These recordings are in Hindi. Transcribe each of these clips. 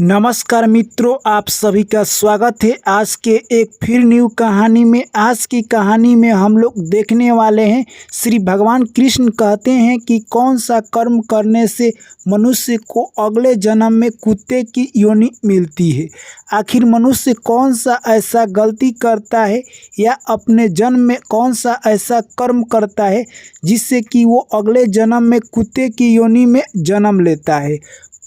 नमस्कार मित्रों, आप सभी का स्वागत है आज के एक फिर न्यू कहानी में। आज की कहानी में हम लोग देखने वाले हैं श्री भगवान कृष्ण कहते हैं कि कौन सा कर्म करने से मनुष्य को अगले जन्म में कुत्ते की योनि मिलती है। आखिर मनुष्य कौन सा ऐसा गलती करता है या अपने जन्म में कौन सा ऐसा कर्म करता है जिससे कि वो अगले जन्म में कुत्ते की योनि में जन्म लेता है।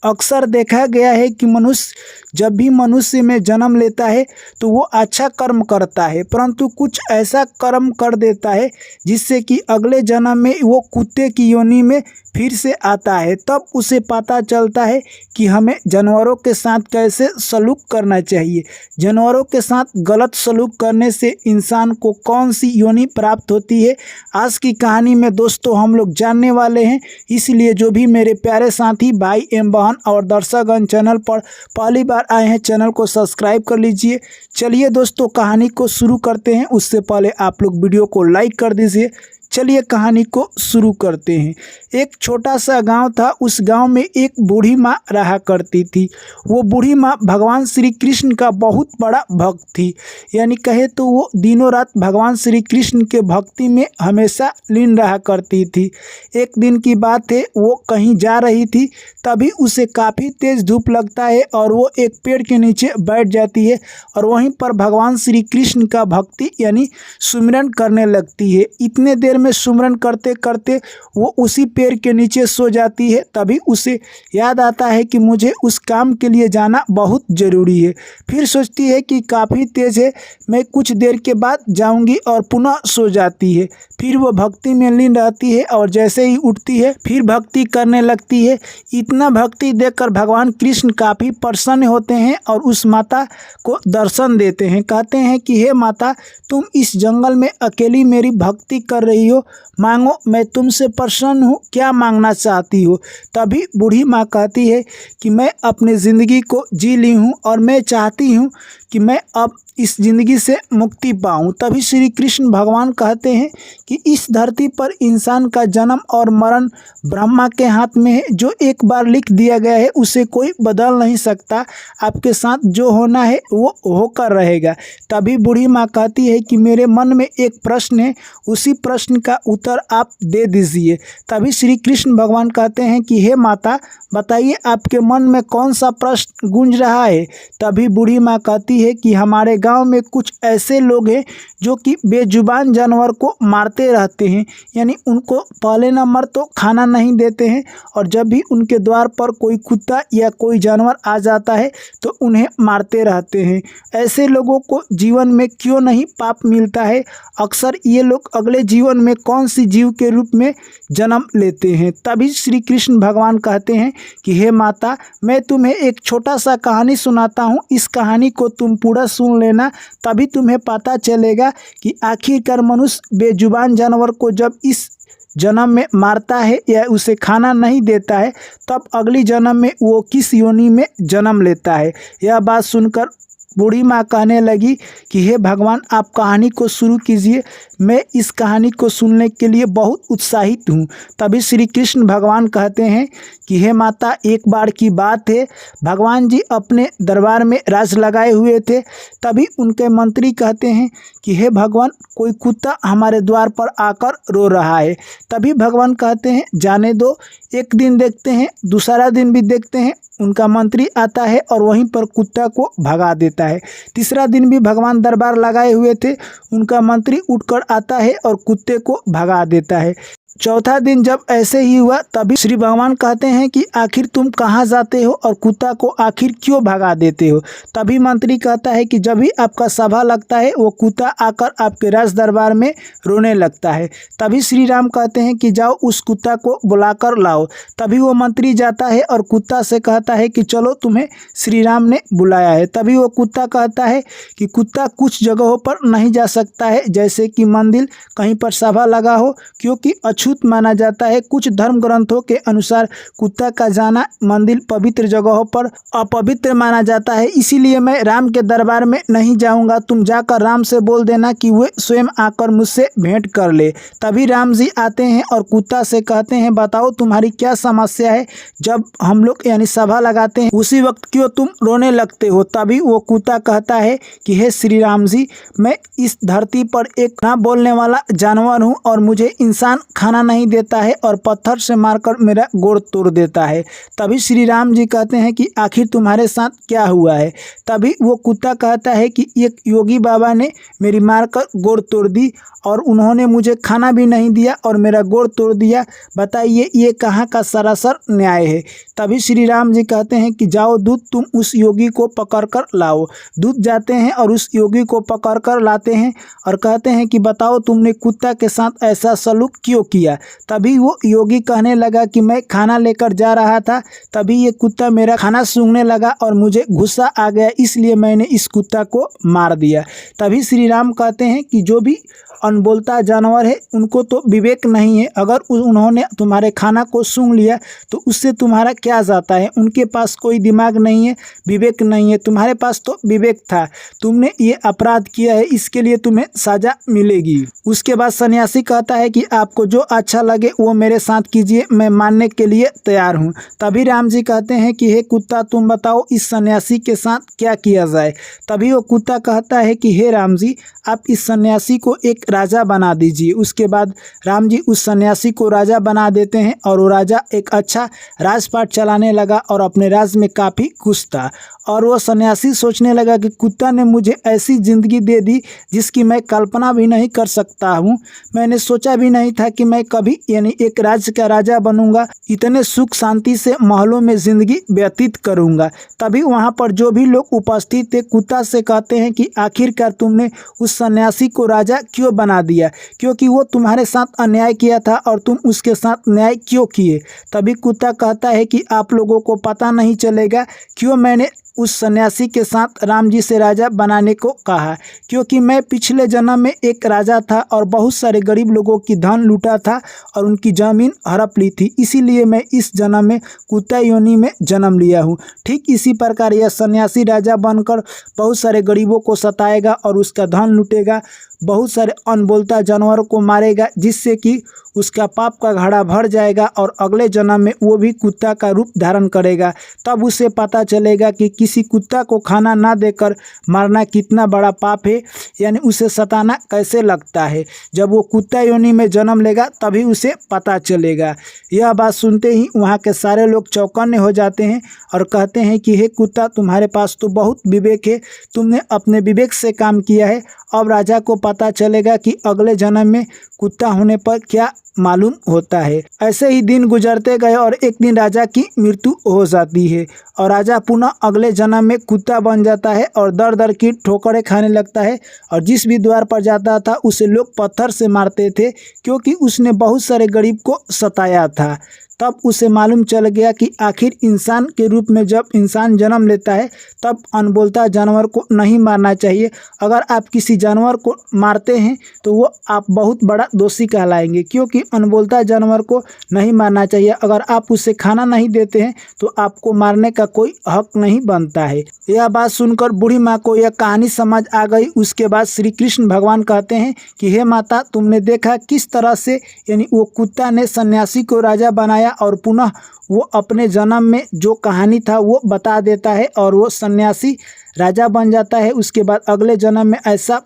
अक्सर देखा गया है कि मनुष्य जब भी मनुष्य में जन्म लेता है तो वो अच्छा कर्म करता है, परंतु कुछ ऐसा कर्म कर देता है जिससे कि अगले जन्म में वो कुत्ते की योनि में फिर से आता है। तब उसे पता चलता है कि हमें जानवरों के साथ कैसे सलूक करना चाहिए। जानवरों के साथ गलत सलूक करने से इंसान को कौन सी योनि प्राप्त होती है, आज की कहानी में दोस्तों हम लोग जानने वाले हैं। इसलिए जो भी मेरे प्यारे साथी भाई एवं बहन और दर्शकगण चैनल पर पहली बार आए हैं, चैनल को सब्सक्राइब कर लीजिए। चलिए दोस्तों कहानी को शुरू करते हैं। उससे पहले आप लोग वीडियो को लाइक कर दीजिए। चलिए कहानी को शुरू करते हैं। एक छोटा सा गांव था। उस गांव में एक बूढ़ी माँ रहा करती थी। वो बूढ़ी माँ भगवान श्री कृष्ण का बहुत बड़ा भक्त थी, यानी कहे तो वो दिनों रात भगवान श्री कृष्ण के भक्ति में हमेशा लीन रहा करती थी। एक दिन की बात है, वो कहीं जा रही थी, तभी उसे काफ़ी तेज धूप लगता है और वो एक पेड़ के नीचे बैठ जाती है और वहीं पर भगवान श्री कृष्ण का भक्ति यानी सुमिरन करने लगती है। इतने देर में सुमिरन करते करते वो उसी पेड़ के नीचे सो जाती है। तभी उसे याद आता है कि मुझे उस काम के लिए जाना बहुत ज़रूरी है। फिर सोचती है कि काफ़ी तेज़ है, मैं कुछ देर के बाद जाऊंगी और पुनः सो जाती है। फिर वो भक्ति में लीन रहती है और जैसे ही उठती है फिर भक्ति करने लगती है। इतना भक्ति देखकर भगवान कृष्ण काफ़ी प्रसन्न होते हैं और उस माता को दर्शन देते हैं। कहते हैं कि हे माता, तुम इस जंगल में अकेली मेरी भक्ति कर रही हो, मांगो, मैं तुमसे प्रसन्न हूँ, क्या मांगना चाहती हो। तभी बूढ़ी माँ कहती है कि मैं अपनी ज़िंदगी को जी ली हूँ और मैं चाहती हूँ कि मैं अब इस ज़िंदगी से मुक्ति पाऊँ। तभी श्री कृष्ण भगवान कहते हैं कि इस धरती पर इंसान का जन्म और मरण ब्रह्मा के हाथ में है। जो एक बार लिख दिया गया है उसे कोई बदल नहीं सकता। आपके साथ जो होना है वो होकर रहेगा। तभी बूढ़ी माँ कहती है कि मेरे मन में एक प्रश्न है, उसी प्रश्न का उत्तर आप दे दीजिए। तभी श्री कृष्ण भगवान कहते हैं कि हे माता, बताइए आपके मन में कौन सा प्रश्न गूंज रहा है। तभी बूढ़ी माँ कहती है कि हमारे गांव में कुछ ऐसे लोग हैं जो कि बेजुबान जानवर को मारते रहते हैं, यानी उनको पहले नंबर तो खाना नहीं देते हैं और जब भी उनके द्वार पर कोई कुत्ता या कोई जानवर आ जाता है तो उन्हें मारते रहते हैं। ऐसे लोगों को जीवन में क्यों नहीं पाप मिलता है? अक्सर ये लोग अगले जीवन में कौन सी जीव के रूप में जन्म लेते हैं। तभी श्री कृष्ण भगवान कहते हैं कि हे माता, मैं तुम्हें एक छोटा सा कहानी सुनाता हूँ। इस कहानी को तुम पूरा सुन लेना, तभी तुम्हें पता चलेगा कि आखिरकार मनुष्य बेजुबान जानवर को जब इस जन्म में मारता है या उसे खाना नहीं देता है तब अगली जन्म में वो किस योनि में जन्म लेता है। यह बात सुनकर बूढ़ी माँ कहने लगी कि हे भगवान, आप कहानी को शुरू कीजिए, मैं इस कहानी को सुनने के लिए बहुत उत्साहित हूँ। तभी श्री कृष्ण भगवान कहते हैं कि हे माता, एक बार की बात है, भगवान जी अपने दरबार में राज लगाए हुए थे। तभी उनके मंत्री कहते हैं कि हे भगवान, कोई कुत्ता हमारे द्वार पर आकर रो रहा है। तभी भगवान कहते हैं जाने दो, एक दिन देखते हैं, दूसरा दिन भी देखते हैं। उनका मंत्री आता है और वहीं पर कुत्ता को भगा देता है। तीसरा दिन भी भगवान दरबार लगाए हुए थे, उनका मंत्री उठकर आता है और कुत्ते को भगा देता है। चौथा दिन जब ऐसे ही हुआ तभी श्री भगवान कहते हैं कि आखिर तुम कहाँ जाते हो और कुत्ता को आखिर क्यों भगा देते हो। तभी मंत्री कहता है कि जब भी आपका सभा लगता है वो कुत्ता आकर आपके राज दरबार में रोने लगता है। तभी श्री राम कहते हैं कि जाओ उस कुत्ता को बुलाकर लाओ। तभी वो मंत्री जाता है और कुत्ता से कहता है कि चलो, तुम्हें श्री राम ने बुलाया है। तभी वो कुत्ता कहता है कि कुत्ता कुछ जगहों पर नहीं जा सकता है, जैसे कि मंदिर, कहीं पर सभा लगा हो, क्योंकि अछूत माना जाता है। कुछ धर्म ग्रंथों के अनुसार कुत्ता का जाना मंदिर पवित्र जगहों पर अपवित्र माना जाता है, इसीलिए मैं राम के दरबार में नहीं जाऊंगा। तुम जाकर राम से बोल देना कि वे स्वयं आकर मुझसे भेंट कर ले। तभी राम जी आते हैं और कुत्ता से कहते हैं, बताओ तुम्हारी क्या समस्या है। जब हम लोग यानी सभा लगाते हैं उसी वक्त क्यों तुम रोने लगते हो। तभी वो कुत्ता कहता है कि हे श्री राम जी, मैं इस धरती पर एक ना बोलने वाला जानवर हूँ और मुझे इंसान खाना नहीं देता है और पत्थर से मारकर मेरा गोड़ तोड़ देता है। तभी श्री राम जी कहते हैं कि आखिर तुम्हारे साथ क्या हुआ है। तभी वो कुत्ता कहता है कि एक योगी बाबा ने मेरी मारकर गोड़ तोड़ दी और उन्होंने मुझे खाना भी नहीं दिया और मेरा गोड़ तोड़ दिया। बताइए ये कहाँ का सरासर न्याय है। तभी श्री राम जी कहते हैं कि जाओ दूत, तुम उस योगी को पकड़ कर लाओ। दूत जाते हैं और उस योगी को पकड़ कर लाते हैं और कहते हैं कि बताओ तुमने कुत्ता के साथ ऐसा सलूक क्यों किया। तभी वो योगी कहने लगा कि मैं खाना लेकर जा रहा था, तभी ये कुत्ता मेरा खाना सूंघने लगा और मुझे गुस्सा आ गया, इसलिए मैंने इस कुत्ता को मार दिया। तभी श्री राम कहते हैं कि जो भी अनबोलता जानवर है उनको तो विवेक नहीं है। अगर उन्होंने तुम्हारे खाना को सूंघ लिया तो उससे तुम्हारा क्या जाता है। उनके पास कोई दिमाग नहीं है, विवेक नहीं है। तुम्हारे पास तो विवेक था, तुमने ये अपराध किया है, इसके लिए तुम्हें सजा मिलेगी। उसके बाद सन्यासी कहता है कि आपको जो अच्छा लगे वो मेरे साथ कीजिए, मैं मानने के लिए तैयार हूँ। तभी राम जी कहते हैं कि हे कुत्ता, तुम बताओ इस सन्यासी के साथ क्या किया जाए। तभी वो कुत्ता कहता है कि हे राम जी, आप इस सन्यासी को एक राजा बना दीजिए। उसके बाद राम जी उस सन्यासी को राजा बना देते हैं और वो राजा एक अच्छा राजपाट चलाने लगा और अपने राज्य में काफ़ी खुश था। और वो सन्यासी सोचने लगा कि कुत्ता ने मुझे ऐसी ज़िंदगी दे दी जिसकी मैं कल्पना भी नहीं कर सकता हूँ। मैंने सोचा भी नहीं था कि मैं कभी यानी एक राज्य का राजा बनूंगा, इतने सुख शांति से महलों में ज़िंदगी व्यतीत करूंगा। तभी वहाँ पर जो भी लोग उपस्थित थे कुत्ता से कहते हैं कि आखिरकार तुमने उस सन्यासी को राजा क्यों बना दिया, क्योंकि वो तुम्हारे साथ अन्याय किया था और तुम उसके साथ न्याय क्यों किए। तभी कुत्ता कहता है कि आप लोगों को पता नहीं चलेगा क्यों मैंने उस सन्यासी के साथ राम जी से राजा बनाने को कहा, क्योंकि मैं पिछले जन्म में एक राजा था और बहुत सारे गरीब लोगों की धन लूटा था और उनकी ज़मीन हड़प ली थी, इसीलिए मैं इस जन्म में कुत्ता योनि में जन्म लिया हूँ। ठीक इसी प्रकार यह सन्यासी राजा बनकर बहुत सारे गरीबों को सताएगा और उसका धन लूटेगा, बहुत सारे अनबोलता जानवरों को मारेगा, जिससे कि उसका पाप का घड़ा भर जाएगा और अगले जन्म में वो भी कुत्ता का रूप धारण करेगा। तब उसे पता चलेगा कि किसी कुत्ता को खाना ना देकर मारना कितना बड़ा पाप है, यानी उसे सताना कैसे लगता है। जब वो कुत्ता योनि में जन्म लेगा तभी उसे पता चलेगा। यह बात सुनते ही वहाँ के सारे लोग चौकन्ने हो जाते हैं और कहते हैं कि हे कुत्ता, तुम्हारे पास तो बहुत विवेक है, तुमने अपने विवेक से काम किया है। अब राजा को पता चलेगा कि अगले जन्म में कुत्ता होने पर क्या मालूम होता है। ऐसे ही दिन गुजरते गए और एक दिन राजा की मृत्यु हो जाती है और राजा पुनः अगले जन्म में कुत्ता बन जाता है और दर दर की ठोकरें खाने लगता है और जिस भी द्वार पर जाता था उसे लोग पत्थर से मारते थे, क्योंकि उसने बहुत सारे गरीब को सताया था। तब उसे मालूम चल गया कि आखिर इंसान के रूप में जब इंसान जन्म लेता है तब अनबोलता जानवर को नहीं मारना चाहिए। अगर आप किसी जानवर को मारते हैं तो वो आप बहुत बड़ा दोषी कहलाएंगे, क्योंकि अनबोलता जानवर को नहीं मारना चाहिए। अगर आप उसे खाना नहीं देते हैं तो आपको मारने का कोई हक नहीं बनता है। यह बात सुनकर बूढ़ी माँ को यह कहानी समझ आ गई। उसके बाद श्री कृष्ण भगवान कहते हैं कि हे माता, तुमने देखा किस तरह से यानी वो कुत्ता ने सन्यासी को राजा बनाया और पुनः वो अपने जन्म में जो कहानी था वो बता देता है और वो सन्यासी राजा बन जाता है। उसके बाद अगले जन्म में ऐसा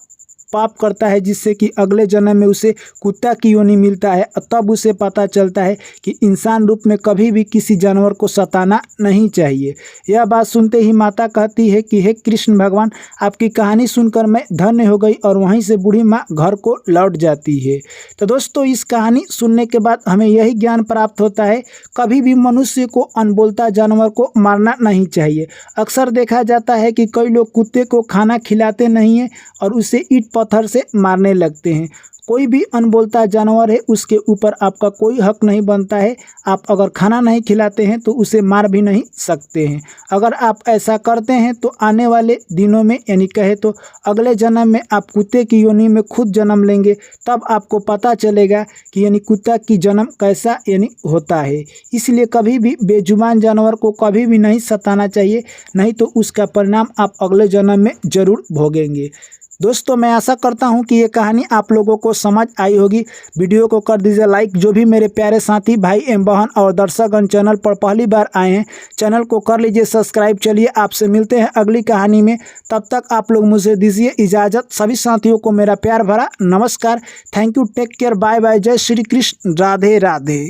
पाप करता है जिससे कि अगले जन्म में उसे कुत्ता की योनि मिलता है। तब उसे पता चलता है कि इंसान रूप में कभी भी किसी जानवर को सताना नहीं चाहिए। यह बात सुनते ही माता कहती है कि हे कृष्ण भगवान, आपकी कहानी सुनकर मैं धन्य हो गई और वहीं से बूढ़ी माँ घर को लौट जाती है। तो दोस्तों, इस कहानी सुनने के बाद हमें यही ज्ञान प्राप्त होता है, कभी भी मनुष्य को अनबोलता जानवर को मारना नहीं चाहिए। अक्सर देखा जाता है कि कई लोग कुत्ते को खाना खिलाते नहीं हैं और उसे ईंट पत्थर से मारने लगते हैं। कोई भी अनबोलता जानवर है उसके ऊपर आपका कोई हक नहीं बनता है। आप अगर खाना नहीं खिलाते हैं तो उसे मार भी नहीं सकते हैं। अगर आप ऐसा करते हैं तो आने वाले दिनों में यानी कहे तो अगले जन्म में आप कुत्ते की योनि में खुद जन्म लेंगे, तब आपको पता चलेगा कि यानी कुत्ता की जन्म कैसा यानी होता है। इसलिए कभी भी बेजुबान जानवर को कभी भी नहीं सताना चाहिए, नहीं तो उसका परिणाम आप अगले जन्म में ज़रूर भोगेंगे। दोस्तों, मैं आशा करता हूं कि ये कहानी आप लोगों को समझ आई होगी। वीडियो को कर दीजिए लाइक। जो भी मेरे प्यारे साथी भाई एवं बहन और दर्शकगण चैनल पर पहली बार आए हैं, चैनल को कर लीजिए सब्सक्राइब। चलिए आपसे मिलते हैं अगली कहानी में, तब तक आप लोग मुझे दीजिए इजाज़त। सभी साथियों को मेरा प्यार भरा नमस्कार। Thank you, take care, bye bye, जय श्री कृष्ण, राधे राधे।